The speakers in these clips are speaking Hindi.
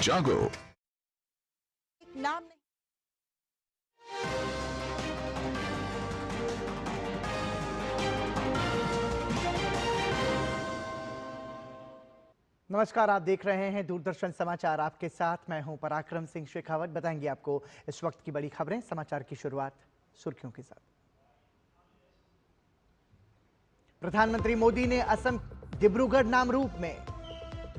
जागो। नाम नहीं। नमस्कार, आप देख रहे हैं दूरदर्शन समाचार। आपके साथ मैं हूं पराक्रम सिंह शेखावत। बताएंगे आपको इस वक्त की बड़ी खबरें। समाचार की शुरुआत सुर्खियों के साथ। प्रधानमंत्री मोदी ने असम डिब्रूगढ़ नामरूप में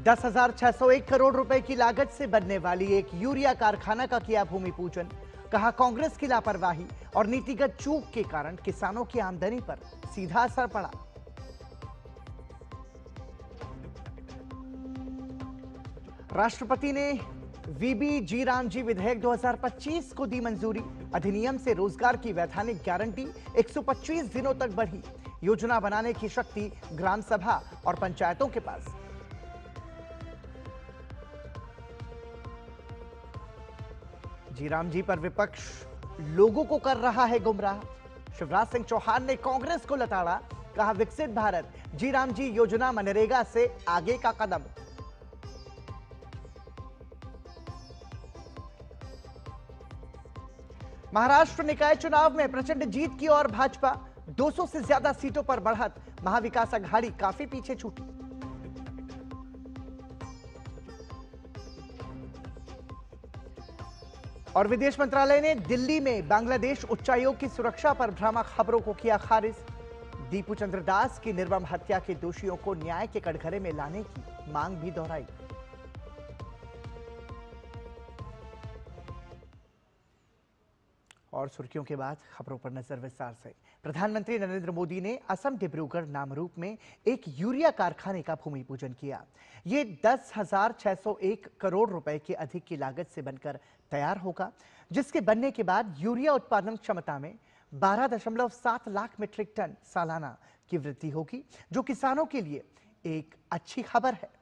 10,601 करोड़ रुपए की लागत से बनने वाली एक यूरिया कारखाना का किया भूमि पूजन। कहा, कांग्रेस की लापरवाही और नीतिगत चूक के कारण किसानों की आमदनी पर सीधा असर पड़ा। राष्ट्रपति ने वीबी जी रामजी विधेयक 2025 को दी मंजूरी। अधिनियम से रोजगार की वैधानिक गारंटी 125 दिनों तक बढ़ी। योजना बनाने की शक्ति ग्राम सभा और पंचायतों के पास। जी रामजी पर विपक्ष लोगों को कर रहा है गुमराह। शिवराज सिंह चौहान ने कांग्रेस को लताड़ा। कहा, विकसित भारत जी रामजी योजना मनरेगा से आगे का कदम। महाराष्ट्र निकाय चुनाव में प्रचंड जीत की ओर भाजपा। 200 से ज्यादा सीटों पर बढ़त। महाविकास अघाड़ी काफी पीछे छूटी। और विदेश मंत्रालय ने दिल्ली में बांग्लादेश उच्चायोग की सुरक्षा पर भ्रामक खबरों को किया खारिज। दीपू चंद्र दास की निर्मम हत्या के दोषियों को न्याय के कटघरे में लाने की मांग भी दोहराई। और सुर्खियों के बाद खबरों पर नजर विस्तार से। प्रधानमंत्री नरेंद्र मोदी ने असम डिब्रूगढ़ नामरूप में एक यूरिया कारखाने का भूमि पूजन किया। ये 10,601 करोड़ रुपए के अधिक की लागत से बनकर तैयार होगा, जिसके बनने के बाद यूरिया उत्पादन क्षमता में 12.7 लाख मीट्रिक टन सालाना की वृद्धि होगी, जो किसानों के लिए एक अच्छी खबर है।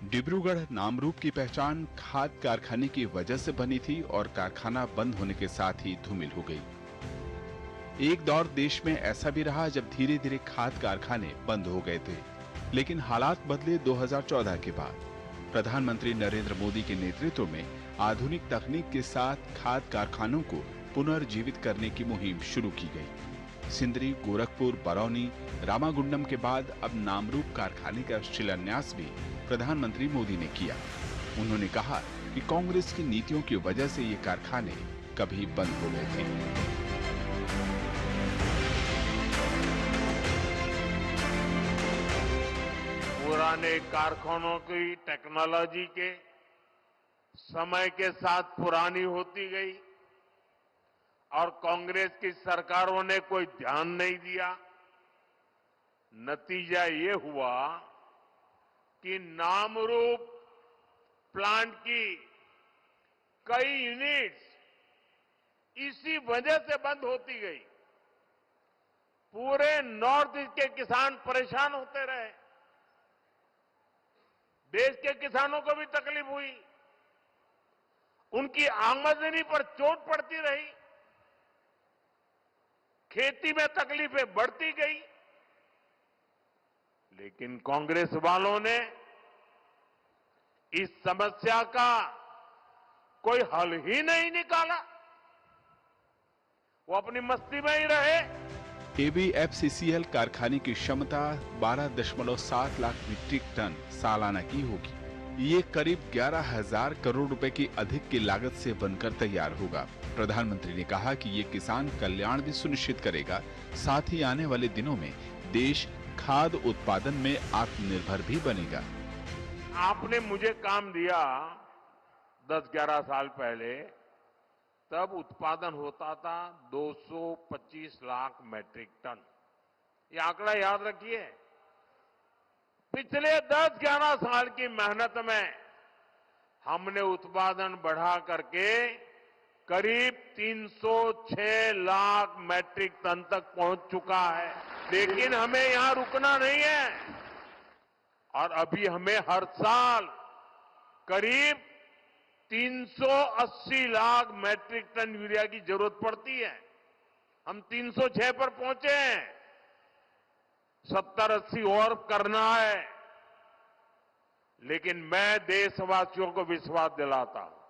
डिब्रूगढ़ नामरूप की पहचान खाद कारखाने की वजह से बनी थी और कारखाना बंद होने के साथ ही धूमिल हो गई। एक दौर देश में ऐसा भी रहा जब धीरे धीरे खाद कारखाने बंद हो गए थे, लेकिन हालात बदले 2014 के बाद। प्रधानमंत्री नरेंद्र मोदी के नेतृत्व में आधुनिक तकनीक के साथ खाद कारखानों को पुनर्जीवित करने की मुहिम शुरू की गई। सिंदरी, गोरखपुर, बरौनी, रामागुंडम के बाद अब नामरूप कारखाने का शिलान्यास भी प्रधानमंत्री मोदी ने किया। उन्होंने कहा कि कांग्रेस की नीतियों की वजह से ये कारखाने कभी बंद हो गए थे। पुराने कारखानों की टेक्नोलॉजी के समय के साथ पुरानी होती गई और कांग्रेस की सरकारों ने कोई ध्यान नहीं दिया। नतीजा ये हुआ कि नामरूप प्लांट की कई यूनिट्स इसी वजह से बंद होती गई। पूरे नॉर्थ ईस्ट के किसान परेशान होते रहे। देश के किसानों को भी तकलीफ हुई। उनकी आमदनी पर चोट पड़ती रही। खेती में तकलीफें बढ़ती गई। लेकिन कांग्रेस वालों ने इस समस्या का कोई हल ही नहीं निकाला। वो अपनी मस्ती में ही रहे। ABFCCL कारखाने की क्षमता 12.7 लाख मीट्रिक टन सालाना की होगी। ये करीब 11,000 करोड़ रुपए की अधिक की लागत से बनकर तैयार होगा। प्रधानमंत्री ने कहा कि ये किसान कल्याण भी सुनिश्चित करेगा, साथ ही आने वाले दिनों में देश खाद्य उत्पादन में आत्मनिर्भर भी बनेगा। आपने मुझे काम दिया 10-11 साल पहले, तब उत्पादन होता था 225 लाख मैट्रिक टन। ये आंकड़ा याद रखिए। पिछले 10-11 साल की मेहनत में हमने उत्पादन बढ़ा करके करीब 306 लाख मैट्रिक टन तक पहुंच चुका है। लेकिन हमें यहां रुकना नहीं है और अभी हमें हर साल करीब 380 लाख मैट्रिक टन यूरिया की जरूरत पड़ती है। हम 306 पर पहुंचे हैं। 70-80 और करना है, लेकिन मैं देशवासियों को विश्वास दिलाता हूं,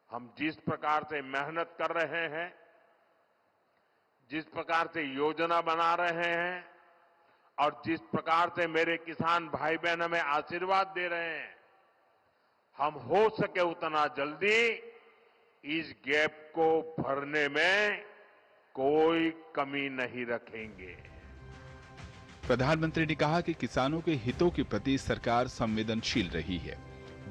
हम जिस प्रकार से मेहनत कर रहे हैं, जिस प्रकार से योजना बना रहे हैं और जिस प्रकार से मेरे किसान भाई बहन हमें आशीर्वाद दे रहे हैं, हम हो सके उतना जल्दी इस गैप को भरने में कोई कमी नहीं रखेंगे। प्रधानमंत्री ने कहा कि किसानों के हितों के प्रति सरकार संवेदनशील रही है।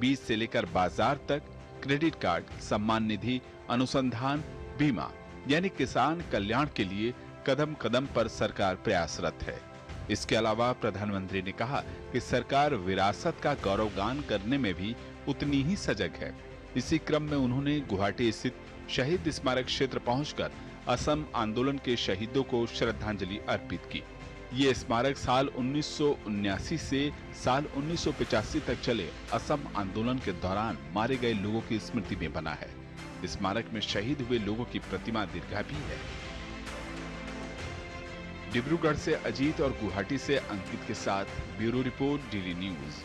बीज से लेकर बाजार तक क्रेडिट कार्ड, सम्मान निधि, अनुसंधान, बीमा यानी किसान कल्याण के लिए कदम कदम पर सरकार प्रयासरत है। इसके अलावा प्रधानमंत्री ने कहा कि सरकार विरासत का गौरवगान करने में भी उतनी ही सजग है। इसी क्रम में उन्होंने गुवाहाटी स्थित शहीद स्मारक क्षेत्र पहुंचकर असम आंदोलन के शहीदों को श्रद्धांजलि अर्पित की। ये स्मारक साल 1979 से साल 1985 तक चले असम आंदोलन के दौरान मारे गए लोगों की स्मृति में बना है। स्मारक में शहीद हुए लोगों की प्रतिमा दीर्घा भी है। डिब्रूगढ़ से अजीत और गुवाहाटी से अंकित के साथ ब्यूरो रिपोर्ट, डेली न्यूज।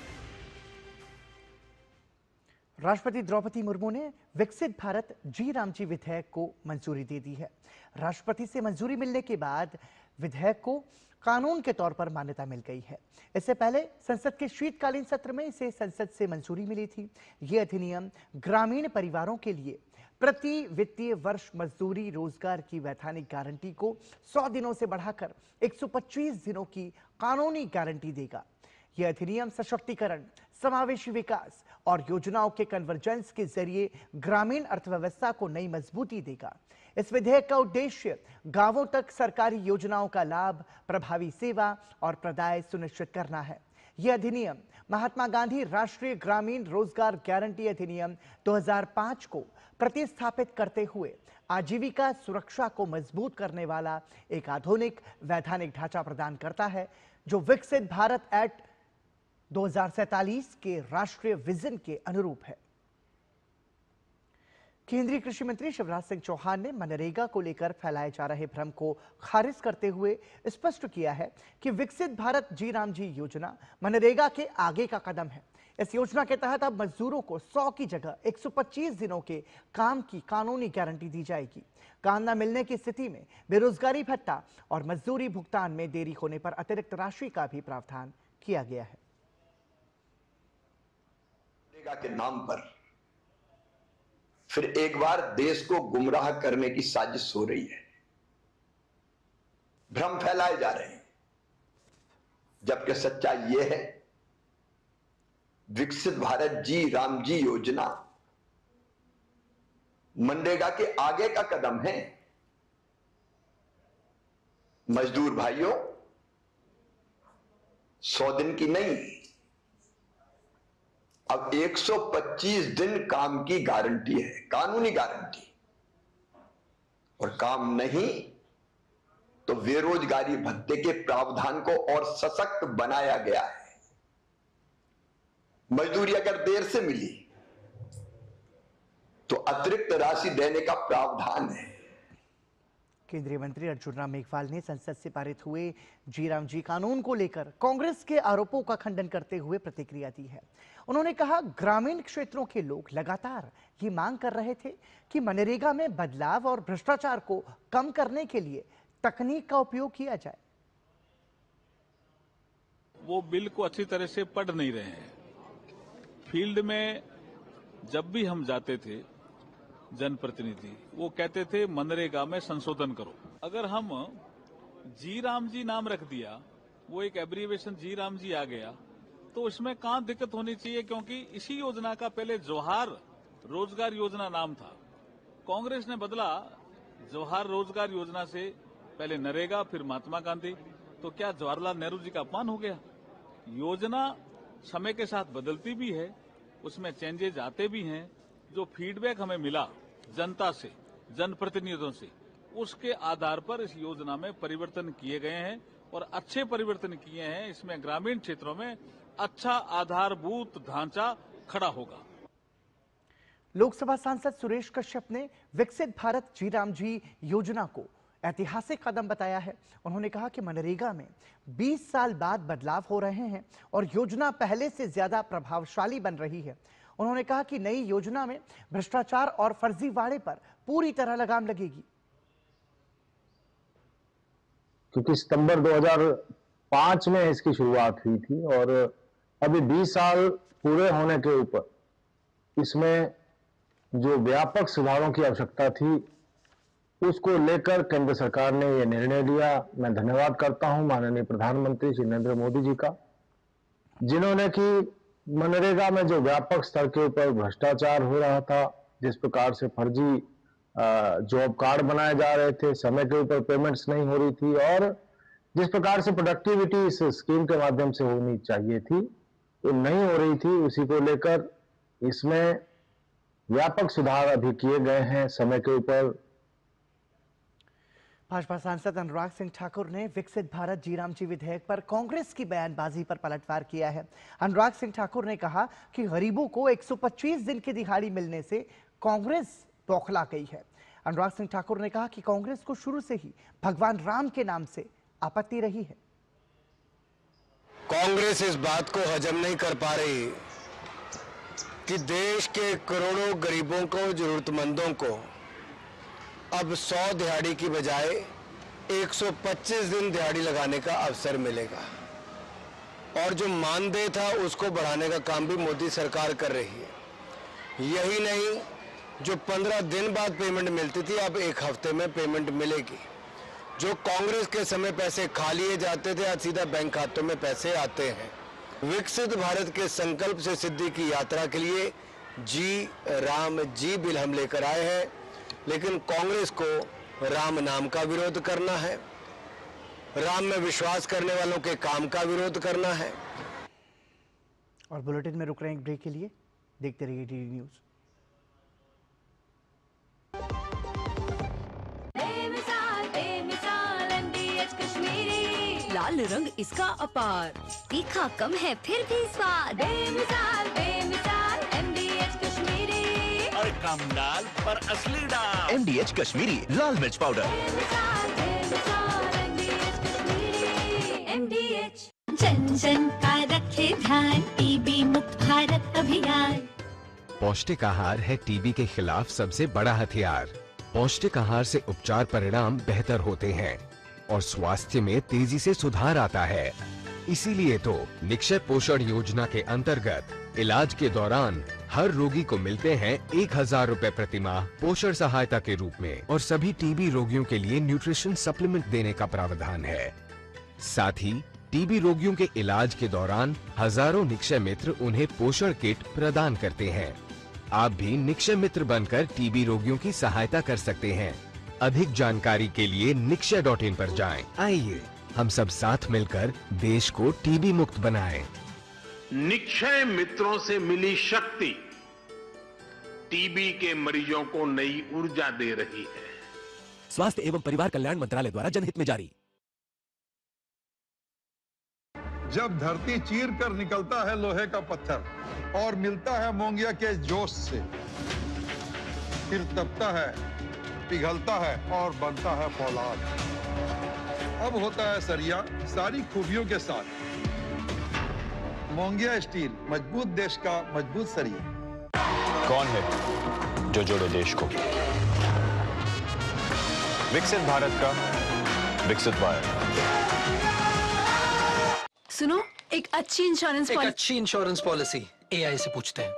राष्ट्रपति द्रौपदी मुर्मू ने विकसित भारत जी रामजी विधेयक को मंजूरी दे दी है। राष्ट्रपति से मंजूरी मिलने के बाद विधेयक को कानून के तौर पर मान्यता मिल गई है। इससे पहले संसद के शीतकालीन सत्र में इसे संसद से मंजूरी मिली थी। ये अधिनियम ग्रामीण परिवारों के लिए प्रति वित्तीय वर्ष मजदूरी रोजगार की वैधानिक गारंटी को 100 दिनों से बढ़ाकर 125 दिनों की कानूनी गारंटी देगा। यह अधिनियम सशक्तिकरण, समावेशी विकास और योजनाओं के कन्वर्जेंस के जरिए ग्रामीण अर्थव्यवस्था को नई मजबूती देगा। इस विधेयक का उद्देश्य गांवों तक सरकारी योजनाओं का लाभ, प्रभावी सेवा और प्रदाय सुनिश्चित करना है। यह अधिनियम महात्मा गांधी राष्ट्रीय ग्रामीण रोजगार गारंटी अधिनियम 2005 को प्रतिस्थापित करते हुए आजीविका सुरक्षा को मजबूत करने वाला एक आधुनिक वैधानिक ढांचा प्रदान करता है, जो विकसित भारत एक्ट 2047 के राष्ट्रीय विजन के अनुरूप है। केंद्रीय कृषि मंत्री शिवराज सिंह चौहान ने मनरेगा को लेकर फैलाए जा रहे भ्रम को खारिज करते हुए स्पष्ट किया है कि विकसित भारत जी रामजी योजना मनरेगा के आगे का कदम है। इस योजना के तहत अब मजदूरों को 100 की जगह 125 दिनों के काम की कानूनी गारंटी दी जाएगी। काम न मिलने की स्थिति में बेरोजगारी भत्ता और मजदूरी भुगतान में देरी होने पर अतिरिक्त राशि का भी प्रावधान किया गया है। मनरेगा के नाम पर फिर एक बार देश को गुमराह करने की साजिश हो रही है, भ्रम फैलाए जा रहे हैं, जबकि सच्चाई यह है विकसित भारत जी रामजी योजना मनरेगा के आगे का कदम है। मजदूर भाइयों, 100 दिन की नहीं, अब 125 दिन काम की गारंटी है, कानूनी गारंटी। और काम नहीं तो बेरोजगारी भत्ते के प्रावधान को और सशक्त बनाया गया है। मजदूरी अगर देर से मिली तो अतिरिक्त राशि देने का प्रावधान है। केंद्रीय मंत्री अर्जुन राम मेघवाल ने संसद से पारित हुए जी रामजी कानून को लेकर कांग्रेस के आरोपों का खंडन करते हुए प्रतिक्रिया दी है। उन्होंने कहा, ग्रामीण क्षेत्रों के लोग लगातार ये मांग कर रहे थे कि मनरेगा में बदलाव और भ्रष्टाचार को कम करने के लिए तकनीक का उपयोग किया जाए। वो बिल को अच्छी तरह से पढ़ नहीं रहे हैं। फील्ड में जब भी हम जाते थे, जनप्रतिनिधि वो कहते थे मनरेगा में संशोधन करो। अगर हम जी राम जी नाम रख दिया, वो एक एब्रीविएशन जी राम जी आ गया, तो इसमें कहां दिक्कत होनी चाहिए, क्योंकि इसी योजना का पहले जवाहर रोजगार योजना नाम था। कांग्रेस ने बदला जवाहर रोजगार योजना से, पहले नरेगा फिर महात्मा गांधी। तो क्या जवाहरलाल नेहरू जी का अपमान हो गया? योजना समय के साथ बदलती भी है, उसमें चेंजेज आते भी हैं। जो फीडबैक हमें मिला जनता से, जनप्रतिनिधियों से, उसके आधार पर इस योजना में परिवर्तन किए गए हैं और अच्छे परिवर्तन किए हैं। इसमें ग्रामीण क्षेत्रों में अच्छा आधारभूत ढांचा खड़ा होगा। लोकसभा सांसद सुरेश कश्यप ने विकसित भारत जी रामजी योजना को ऐतिहासिक कदम बताया है। उन्होंने कहा कि मनरेगा में 20 साल बाद बदलाव हो रहे हैं और योजना पहले से ज्यादा प्रभावशाली बन रही है। उन्होंने कहा कि नई योजना में भ्रष्टाचार और फर्जीवाड़े पर पूरी तरह लगाम लगेगी। क्योंकि सितंबर 2005 में इसकी शुरुआत हुई थी और अभी 20 साल पूरे होने के ऊपर इसमें जो व्यापक सुधारों की आवश्यकता थी उसको लेकर केंद्र सरकार ने यह निर्णय लिया। मैं धन्यवाद करता हूं माननीय प्रधानमंत्री श्री नरेंद्र मोदी जी का, जिन्होंने कि मनरेगा में जो व्यापक स्तर के ऊपर भ्रष्टाचार हो रहा था, जिस प्रकार से फर्जी जॉब कार्ड बनाए जा रहे थे, समय के ऊपर पेमेंट्स नहीं हो रही थी और जिस प्रकार से प्रोडक्टिविटी इस स्कीम के माध्यम से होनी चाहिए थी वो नहीं हो रही थी, उसी को लेकर इसमें व्यापक सुधार अभी किए गए हैं समय के ऊपर। भाजपा सांसद अनुराग सिंह ठाकुर ने विकसित भारत जी राम जी विधेयक पर कांग्रेस की बयानबाजी पर पलटवार किया है। अनुराग सिंह ठाकुर ने कहा कि गरीबों को 125 दिन की दिहाड़ी मिलने से कांग्रेस बौखला गई है। अनुराग सिंह ठाकुर ने कहा कि कांग्रेस को शुरू से ही भगवान राम के नाम से आपत्ति रही है। कांग्रेस इस बात को हजम नहीं कर पा रही कि देश के करोड़ों गरीबों को, जरूरतमंदों को अब 100 दिहाड़ी की बजाय 125 दिन दिहाड़ी लगाने का अवसर मिलेगा और जो मानदेय था उसको बढ़ाने का काम भी मोदी सरकार कर रही है। यही नहीं, जो 15 दिन बाद पेमेंट मिलती थी अब 1 हफ्ते में पेमेंट मिलेगी। जो कांग्रेस के समय पैसे खा लिए जाते थे आज सीधा बैंक खातों में पैसे आते हैं। विकसित भारत के संकल्प से सिद्धि की यात्रा के लिए जी राम जी बिल हम लेकर आए हैं, लेकिन कांग्रेस को राम नाम का विरोध करना है, राम में विश्वास करने वालों के काम का विरोध करना है। और बुलेटिन में रुक रहे हैं एक ब्रेक के लिए, देखते रहिए डीडी न्यूज। लाल रंग इसका अपार, तीखा कम है फिर भी स्वाद। बेमिसाल बेमिसाल MDH कश्मीरी, और कम दाल पर असली दाल। MDH कश्मीरी लाल मिर्च पाउडर। बेमिसाल बेमिसाल MDH कश्मीरी। MDH जन जन का रखे ध्यान, टीबी मुक्त भारत अभियान। पौष्टिक आहार है टीबी के खिलाफ सबसे बड़ा हथियार। पौष्टिक आहार से उपचार परिणाम बेहतर होते हैं और स्वास्थ्य में तेजी से सुधार आता है। इसीलिए तो निक्षय पोषण योजना के अंतर्गत इलाज के दौरान हर रोगी को मिलते हैं 1000 रुपए प्रति माह पोषण सहायता के रूप में और सभी टीबी रोगियों के लिए न्यूट्रिशन सप्लीमेंट देने का प्रावधान है। साथ ही टीबी रोगियों के इलाज के दौरान हजारों निक्षय मित्र उन्हें पोषण किट प्रदान करते हैं। आप भी निक्षय मित्र बनकर टीबी रोगियों की सहायता कर सकते हैं। अधिक जानकारी के लिए निक्षय.in पर जाएं। आइए हम सब साथ मिलकर देश को टीबी मुक्त बनाएं। निक्षय मित्रों से मिली शक्ति टीबी के मरीजों को नई ऊर्जा दे रही है। स्वास्थ्य एवं परिवार कल्याण मंत्रालय द्वारा जनहित में जारी। जब धरती चीर कर निकलता है लोहे का पत्थर और मिलता है मोंगिया के जोश से, फिर तपता है, पिघलता है और बनता है फौलाद। अब होता है सरिया सारी खूबियों के साथ। मोंगिया स्टील, मजबूत देश का मजबूत सरिया। कौन है जो जोड़े देश को? विकसित भारत का विकसित भारत। सुनो, एक अच्छी इंश्योरेंस पॉलिसी AI से पूछते हैं।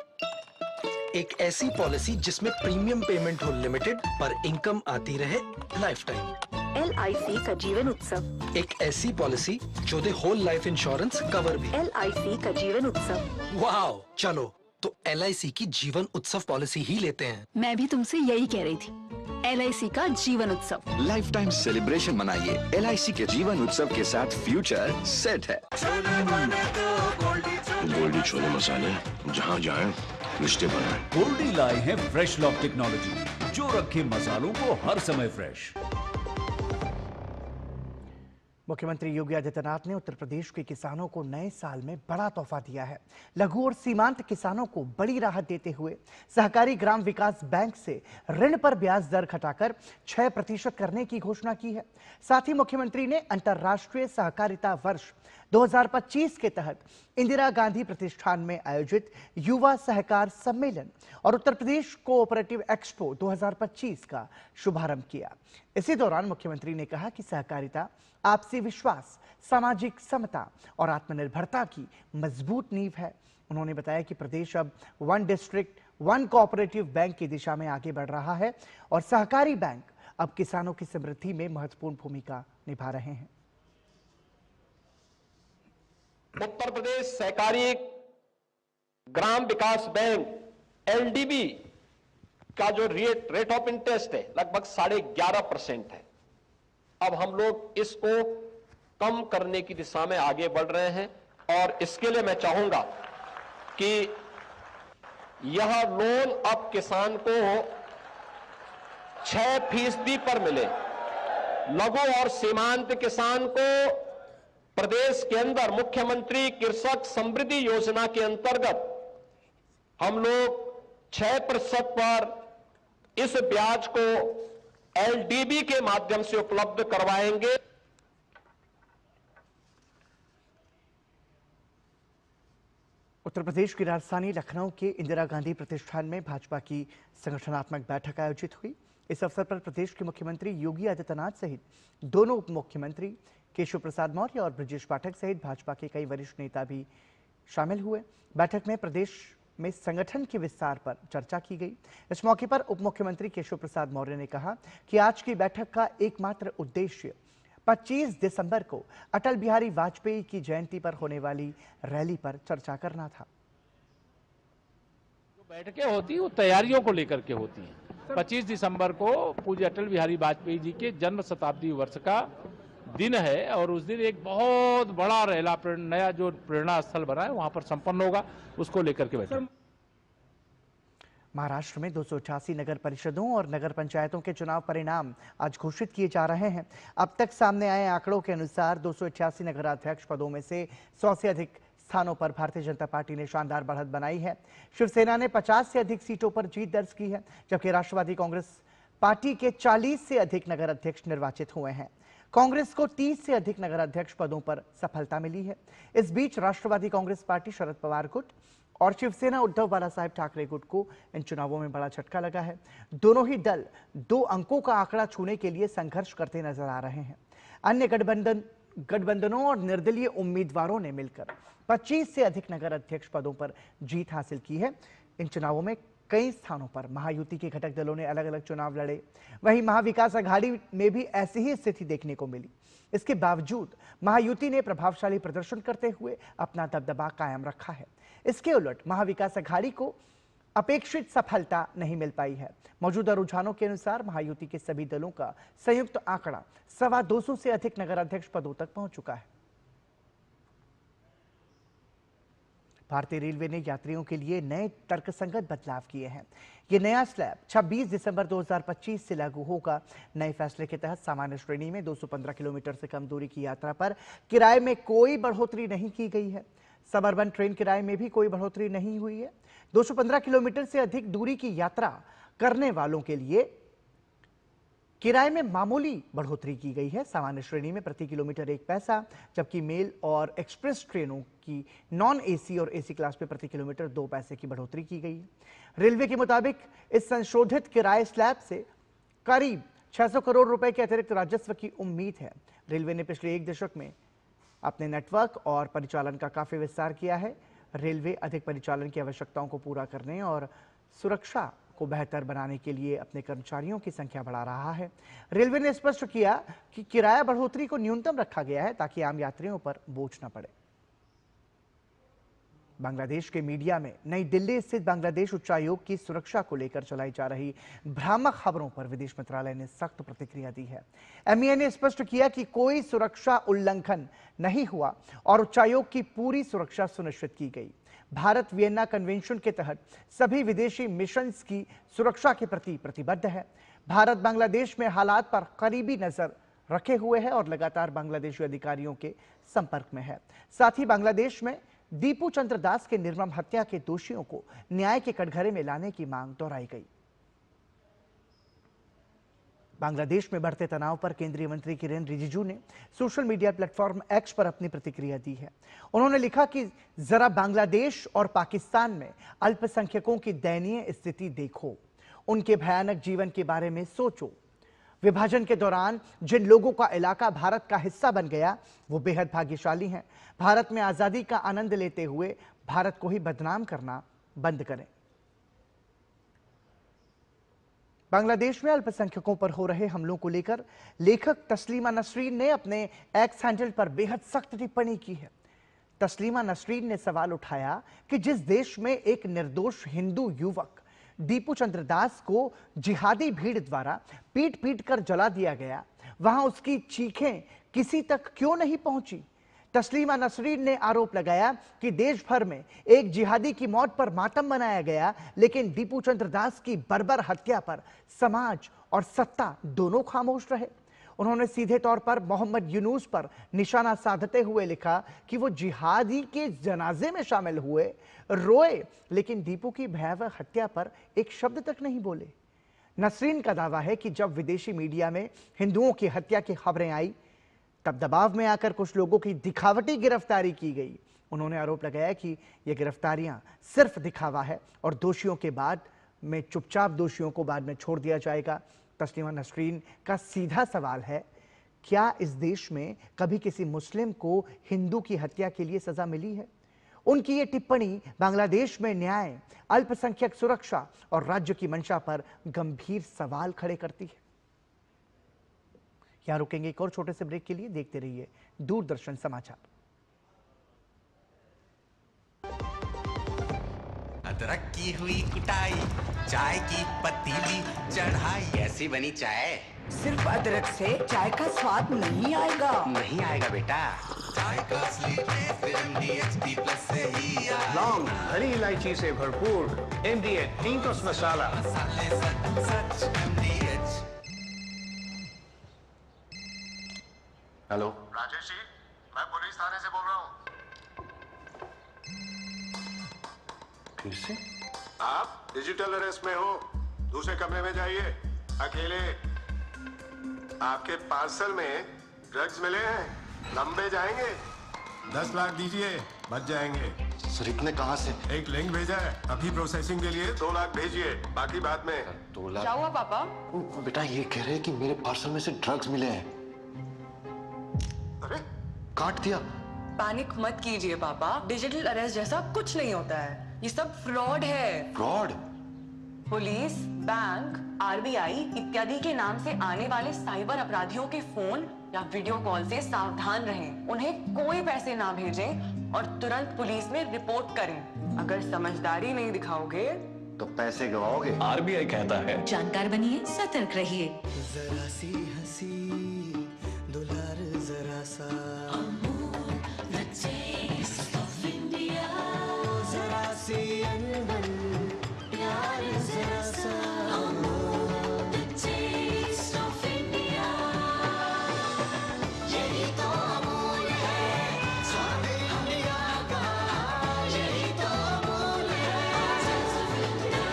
एक ऐसी पॉलिसी जिसमें प्रीमियम पेमेंट हो लिमिटेड पर इनकम आती रहे लाइफ टाइम। LIC का जीवन उत्सव। एक ऐसी पॉलिसी जो दे होल लाइफ इंश्योरेंस कवर भी। LIC का जीवन उत्सव। वाह, चलो तो LIC की जीवन उत्सव पॉलिसी ही लेते हैं। मैं भी तुमसे यही कह रही थी, LIC का जीवन उत्सव। लाइफ टाइम सेलिब्रेशन मनाइए LIC के जीवन उत्सव के साथ, फ्यूचर सेट है। गोल्डी छोले मसाले जहाँ जाए रिश्ते बनाए। गोल्डी लाए हैं फ्रेश लॉक टेक्नोलॉजी जो रखे मसालों को हर समय फ्रेश। मुख्यमंत्री योगी आदित्यनाथ ने उत्तर प्रदेश के किसानों को नए साल में बड़ा तोहफा दिया है। लघु और सीमांत किसानों को बड़ी राहत देते हुए सहकारी ग्राम विकास बैंक से ऋण पर ब्याज दर घटाकर 6% करने की घोषणा की है। साथ ही मुख्यमंत्री ने अंतर्राष्ट्रीय सहकारिता वर्ष 2025 के तहत इंदिरा गांधी प्रतिष्ठान में आयोजित युवा सहकार सम्मेलन और उत्तर प्रदेश कोऑपरेटिव एक्सपो 2025 का शुभारंभ किया। इसी दौरान मुख्यमंत्री ने कहा कि सहकारिता आपसी विश्वास, सामाजिक समता और आत्मनिर्भरता की मजबूत नींव है। उन्होंने बताया कि प्रदेश अब one district one cooperative bank की दिशा में आगे बढ़ रहा है और सहकारी बैंक अब किसानों की समृद्धि में महत्वपूर्ण भूमिका निभा रहे हैं। उत्तर प्रदेश सहकारी ग्राम विकास बैंक एलडीबी का जो रेट ऑफ इंटरेस्ट है लगभग 11.5% है। अब हम लोग इसको कम करने की दिशा में आगे बढ़ रहे हैं और इसके लिए मैं चाहूंगा कि यह लोन अब किसान को 6% पर मिले। लघु और सीमांत किसान को प्रदेश के अंदर मुख्यमंत्री कृषक समृद्धि योजना के अंतर्गत हम लोग 6% पर इस ब्याज को एलडीबी के माध्यम से उपलब्ध करवाएंगे। उत्तर प्रदेश की राजधानी लखनऊ के इंदिरा गांधी प्रतिष्ठान में भाजपा की संगठनात्मक बैठक आयोजित हुई। इस अवसर पर प्रदेश के मुख्यमंत्री योगी आदित्यनाथ सहित दोनों उप मुख्यमंत्री केशव प्रसाद मौर्य और ब्रजेश पाठक सहित भाजपा के कई वरिष्ठ नेता भी शामिल हुए। बैठक में प्रदेश में संगठन के विस्तार पर चर्चा की गई। इस मौके पर उप मुख्यमंत्री केशव प्रसाद मौर्य ने कहा कि आज की बैठक का एकमात्र उद्देश्य 25 दिसंबर को अटल बिहारी वाजपेयी की जयंती पर होने वाली रैली पर चर्चा करना था। जो बैठकें होती हैं वो तैयारियों को लेकर के होती हैं। 25 दिसंबर को पूज्य अटल बिहारी वाजपेयी जी के जन्म शताब्दी वर्ष का दिन है और उस दिन एक बहुत बड़ा रैला नया जो प्रेरणा स्थल बना है वहां पर संपन्न होगा, उसको लेकर के बैठे। महाराष्ट्र में 288 नगर परिषदों और नगर पंचायतों के चुनाव परिणाम आज घोषित किए जा रहे हैं। अब तक सामने आए आंकड़ों के अनुसार 288 नगराध्यक्ष पदों में से 100 से अधिक स्थानों पर भारतीय जनता पार्टी ने शानदार बढ़त बनाई है। शिवसेना ने 50 से अधिक सीटों पर जीत दर्ज की है, जबकि राष्ट्रवादी कांग्रेस पार्टी के 40 से अधिक नगर अध्यक्ष निर्वाचित हुए हैं। कांग्रेस को 30 से अधिक नगराध्यक्ष पदों पर सफलता मिली है। इस बीच राष्ट्रवादी कांग्रेस पार्टी शरद पवार गुट और शिवसेना उद्धव बालासाहेब ठाकरे गुट को इन चुनावों में बड़ा झटका लगा है। दोनों ही दल 2 अंकों का आंकड़ा छूने के लिए संघर्ष करते नजर आ रहे हैं। अन्य गठबंधनों और निर्दलीय उम्मीदवारों ने मिलकर 25 से अधिक नगर अध्यक्ष पदों पर जीत हासिल की है। इन चुनावों में कई स्थानों पर महायुति के घटक दलों ने अलग अलग चुनाव लड़े। वहीं महाविकास अघाड़ी में भी ऐसी ही स्थिति देखने को मिली। इसके बावजूद महायुति ने प्रभावशाली प्रदर्शन करते हुए अपना दबदबा कायम रखा है। इसके उलट महाविकास अघाड़ी को अपेक्षित सफलता नहीं मिल पाई है। मौजूदा रुझानों के अनुसार महायुति के सभी दलों का संयुक्त आंकड़ा 250 से अधिक नगर अध्यक्ष पदों तक पहुंच चुका है। भारतीय रेलवे ने यात्रियों के लिए नए तर्कसंगत बदलाव किए हैं। ये नया स्लैब 26 दिसंबर 2025 से लागू होगा। नए फैसले के तहत सामान्य श्रेणी में 215 किलोमीटर से कम दूरी की यात्रा पर किराए में कोई बढ़ोतरी नहीं की गई है। सबअर्बन ट्रेन किराए में भी कोई बढ़ोतरी नहीं हुई है। 215 किलोमीटर से अधिक दूरी की यात्रा करने वालों के लिए किराए में मामूली बढ़ोतरी की गई है। सामान्य श्रेणी में प्रति किलोमीटर 1 पैसा, जबकि मेल और एक्सप्रेस ट्रेनों की नॉन एसी और एसी क्लास में प्रति किलोमीटर 2 पैसे की बढ़ोतरी की गई है। रेलवे के मुताबिक इस संशोधित किराए स्लैब से करीब 600 करोड़ रुपए के अतिरिक्त राजस्व की उम्मीद है। रेलवे ने पिछले 1 दशक में अपने नेटवर्क और परिचालन का काफी विस्तार किया है। रेलवे अधिक परिचालन की आवश्यकताओं को पूरा करने और सुरक्षा को बेहतर बनाने के लिए अपने कर्मचारियों की संख्या बढ़ा रहा है। रेलवे ने स्पष्ट किया कि किराया बढ़ोतरी को न्यूनतम रखा गया है ताकि आम यात्रियों पर बोझ न पड़े। बांग्लादेश के मीडिया में नई दिल्ली स्थित बांग्लादेश उच्चायोग की सुरक्षा को लेकर चलाई जा रही भ्रामक खबरों पर विदेश मंत्रालय ने सख्त प्रतिक्रिया दी है। एमईए ने स्पष्ट किया कि कोई सुरक्षा उल्लंघन नहीं हुआ और उच्चायोग की पूरी सुरक्षा सुनिश्चित की गई। भारत वियना कन्वेंशन के तहत सभी विदेशी मिशंस की सुरक्षा के प्रति प्रतिबद्ध है। भारत बांग्लादेश में हालात पर करीबी नजर रखे हुए है और लगातार बांग्लादेशी अधिकारियों के संपर्क में है। साथ ही बांग्लादेश में दीपू चंद्र दास के निर्मम हत्या के दोषियों को न्याय के कटघरे में लाने की मांग दोहराई गई। बांग्लादेश में बढ़ते तनाव पर केंद्रीय मंत्री किरेन रिजिजू ने सोशल मीडिया प्लेटफॉर्म एक्स पर अपनी प्रतिक्रिया दी है। उन्होंने लिखा कि जरा बांग्लादेश और पाकिस्तान में अल्पसंख्यकों की दयनीय स्थिति देखो, उनके भयानक जीवन के बारे में सोचो। विभाजन के दौरान जिन लोगों का इलाका भारत का हिस्सा बन गया वो बेहद भाग्यशाली हैं। भारत में आजादी का आनंद लेते हुए भारत को ही बदनाम करना बंद करें। बांग्लादेश में अल्पसंख्यकों पर हो रहे हमलों को लेकर लेखक तस्लीमा नसरीन ने अपने एक्स हैंडल पर बेहद सख्त टिप्पणी की है। तस्लीमा नसरीन ने सवाल उठाया कि जिस देश में एक निर्दोष हिंदू युवक दीपू चंद्र दास को जिहादी भीड़ द्वारा पीट पीट कर जला दिया गया, वहां उसकी चीखें किसी तक क्यों नहीं पहुंची। तस्लीमा नसरीन ने आरोप लगाया कि देश भर में एक जिहादी की मौत पर मातम मनाया गया, लेकिन दीपू चंद्र दास की बर्बर हत्या पर समाज और सत्ता दोनों खामोश रहे। उन्होंने सीधे तौर पर मोहम्मद यूनुस पर निशाना साधते हुए लिखा कि वो जिहादी के जनाजे में शामिल हुए, रोए, लेकिन दीपू की भयावह हत्या पर एक शब्द तक नहीं बोले। नसरीन का दावा है कि जब विदेशी मीडिया में हिंदुओं की हत्या की खबरें आई तब दबाव में आकर कुछ लोगों की दिखावटी गिरफ्तारी की गई। उन्होंने आरोप लगाया कि ये गिरफ्तारियां सिर्फ दिखावा है और दोषियों के बाद में चुपचाप दोषियों को बाद में छोड़ दिया जाएगा। तस्लीमा नसरीन का सीधा सवाल है, क्या इस देश में कभी किसी मुस्लिम को हिंदू की हत्या के लिए सजा मिली है? उनकी ये टिप्पणी बांग्लादेश में न्याय, अल्पसंख्यक सुरक्षा और राज्य की मंशा पर गंभीर सवाल खड़े करती है। यहां रुकेंगे एक और छोटे से ब्रेक के लिए। देखते रहिए दूरदर्शन समाचार। अदरक की हुई कुटाई, चाय की पतीली चढ़ाई, ऐसी बनी चाय। सिर्फ अदरक से चाय का स्वाद नहीं आएगा। नहीं आएगा बेटा, चाय का असली टेस्ट MDH+ से ही आएगा। लौंग, हरी इलायची से भरपूर MDH हिंगोस मसाला। मसाले सच MDH। हेलो राजेश जी, मैं पुलिस थाने से बोल रहा हूँ। किससे? आप डिजिटल अरेस्ट में हो, दूसरे कमरे में जाइए, अकेले। आपके पार्सल में ड्रग्स मिले हैं, लंबे जाएंगे। 10 लाख दीजिए, बच जाएंगे। सर इतने कहाँ से? एक लिंक भेजा है, अभी प्रोसेसिंग के लिए 2 लाख भेजिए, बाकी बाद में। 2 लाख? क्या हुआ पापा? बेटा ये कह रहे हैं कि मेरे पार्सल में से ड्रग्स मिले हैं। अरे काट दिया। पैनिक मत कीजिए पापा, डिजिटल अरेस्ट जैसा कुछ नहीं होता है, ये सब फ्रॉड है। फ्रॉड? पुलिस, बैंक, RBI इत्यादि के नाम से आने वाले साइबर अपराधियों के फोन या वीडियो कॉल से सावधान रहें। उन्हें कोई पैसे ना भेजें और तुरंत पुलिस में रिपोर्ट करें। अगर समझदारी नहीं दिखाओगे तो पैसे गवाओगे। RBI कहता है जानकार बनिए, सतर्क रहिए। जरा सी हंसी दुलार जरा सा, जरा सी अनबन प्यार जरा सा, यही तो अमूल है स्वाद इंडिया का, यही तो अमूल है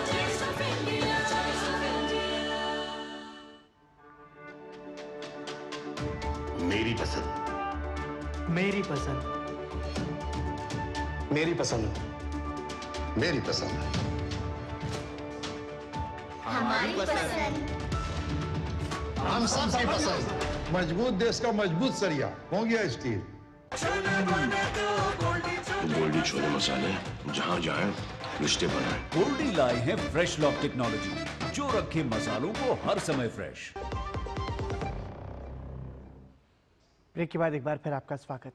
टेस्ट ऑफ इंडिया। मेरी पसंद। मेरी पसंद। मेरी पसंद। मेरी पसंद। हमारी पसंद। हम सबकी पसंद। मजबूत देश का मजबूत सरिया हो गया स्टील। गोल्डी छोले मसाले, जहाँ जाए रिश्ते बनाए। गोल्डी लाए हैं फ्रेश लॉक टेक्नोलॉजी, जो रखे मसालों को हर समय फ्रेश। ब्रेक के बाद एक बार फिर आपका स्वागत।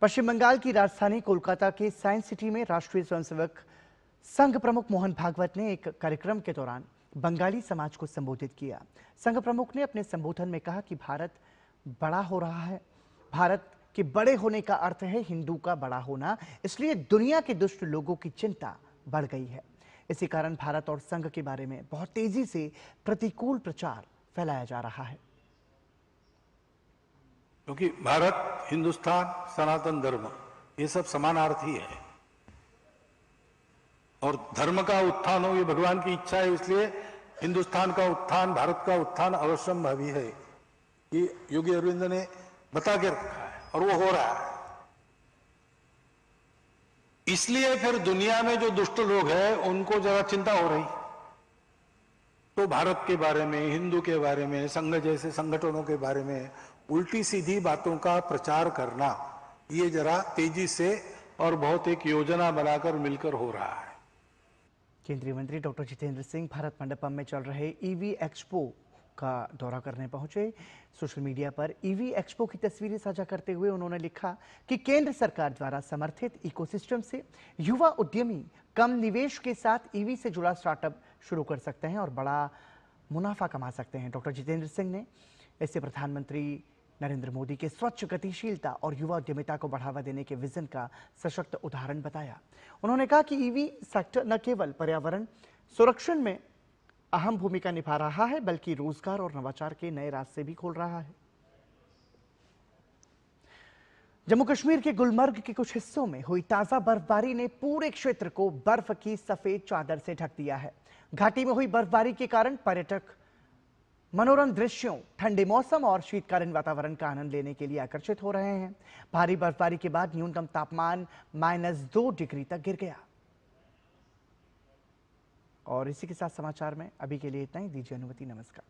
पश्चिम बंगाल की राजधानी कोलकाता के साइंस सिटी में राष्ट्रीय स्वयंसेवक संघ प्रमुख मोहन भागवत ने एक कार्यक्रम के दौरान बंगाली समाज को संबोधित किया। संघ प्रमुख ने अपने संबोधन में कहा कि भारत बड़ा हो रहा है। भारत के बड़े होने का अर्थ है हिंदू का बड़ा होना, इसलिए दुनिया के दुष्ट लोगों की चिंता बढ़ गई है। इसी कारण भारत और संघ के बारे में बहुत तेजी से प्रतिकूल प्रचार फैलाया जा रहा है। क्योंकि भारत, हिंदुस्तान, सनातन धर्म ये सब समानार्थी है और धर्म का उत्थान हो ये भगवान की इच्छा है। इसलिए हिंदुस्तान का उत्थान, भारत का उत्थान अवश्यंभावी है, ये योगी अरविंद ने बता के रखा है और वो हो रहा है। इसलिए फिर दुनिया में जो दुष्ट लोग हैं उनको जरा चिंता हो रही, तो भारत के बारे में, हिंदू के बारे में, संघ जैसे संगठनों के बारे में उल्टी सीधी बातों का प्रचार करना ये जरा तेजी से और बहुत एक योजना बनाकर मिलकर हो रहा है। केंद्रीय मंत्री डॉक्टर जितेंद्र सिंह भारत मंडपम में चल रहे ईवी एक्सपो का दौरा करने पहुंचे। सोशल मीडिया पर ईवी एक्सपो की तस्वीरें साझा करते हुए उन्होंने लिखा कि केंद्र सरकार द्वारा समर्थित इकोसिस्टम से युवा उद्यमी कम निवेश के साथ ईवी से जुड़ा स्टार्टअप शुरू कर सकते हैं और बड़ा मुनाफा कमा सकते हैं। डॉक्टर जितेंद्र सिंह ने इससे प्रधानमंत्री नरेंद्र मोदी के स्वच्छ गतिशीलता और युवा उद्यमिता को बढ़ावा देने के विजन का सशक्त उदाहरण बताया। उन्होंने कहा कि ईवी सेक्टर न केवल पर्यावरण संरक्षण में अहम भूमिका निभा रहा है बल्कि रोजगार और नवाचार के नए रास्ते भी खोल रहा है। जम्मू कश्मीर के गुलमर्ग के कुछ हिस्सों में हुई ताजा बर्फबारी ने पूरे क्षेत्र को बर्फ की सफेद चादर से ढक दिया है। घाटी में हुई बर्फबारी के कारण पर्यटक मनोरम दृश्यों, ठंडे मौसम और शीतकालीन वातावरण का आनंद लेने के लिए आकर्षित हो रहे हैं। भारी बर्फबारी के बाद न्यूनतम तापमान -2 डिग्री तक गिर गया। और इसी के साथ समाचार में अभी के लिए इतना ही। दीजिए अनुमति। नमस्कार।